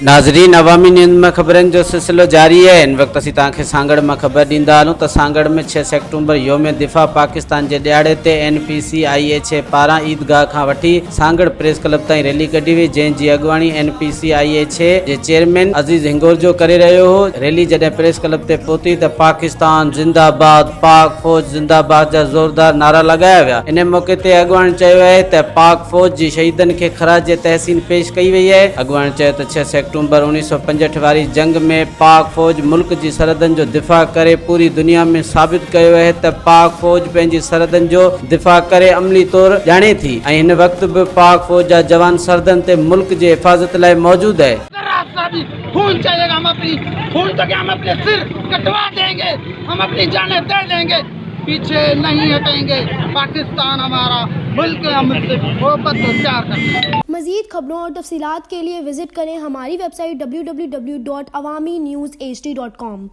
नाज़रीन, अवामी न्यूज़ में खबरन जो सिलसिलो जारी है। इन वक्त असीं तव्हांखे सांगड़ में खबर ॾींदा हलूं त सांगड़ में 6 सैप्टेम्बर योम दिफा पाकिस्तान के ॾियाड़े ते NPCIA पारां ईदगाह खां वठी सांगड़ प्रेस क्लब ताईं रैली कढी हुई, जंहिंजी अॻुवाणी NPCIA जे चेयरमैन अज़ीज़ हिंगोर जो करे रहियो हो। रैली जॾहिं प्रेस क्लब ते पहुती त पाकिस्तान जिंदाबाद, पाक फौज जिंदाबाद जा ज़ोरदार नारा लगाया विया। इन मौके ते अॻुवाणी चयो आहे त पाक फौज जी शहीदन खे ख़राज तहसीन पेश कई वई है। अॻुवाणी चयो त 6 सैप्टेम्बर 1965 वारी जंग में पाक फौज मुल्क जी सरहदन जो दिफा करे पूरी दुनिया में साबित कयो है त पाक फौज पंहिंजी सरहदन जो दिफा करे अमली तौर ॼाणे थी ऐं हिन वक्त भी पाक फौज जा जवान सरहदन ते मुल्क जी हिफाजत लाइ मौजूद है। खून चाहिएगा, हम अपनी खून तो क्या, हम अपने सिर कटवा देंगे, हम अपनी जानें दे देंगे, पीछे नहीं हटेंगे। पाकिस्तान हमारा मुल्क है, हम उससे मोहब्बत और प्यार करते हैं। मज़ीद खबरों और तफसीलात के लिए विजिट करें हमारी वेबसाइट www.awamiNewsHD.com।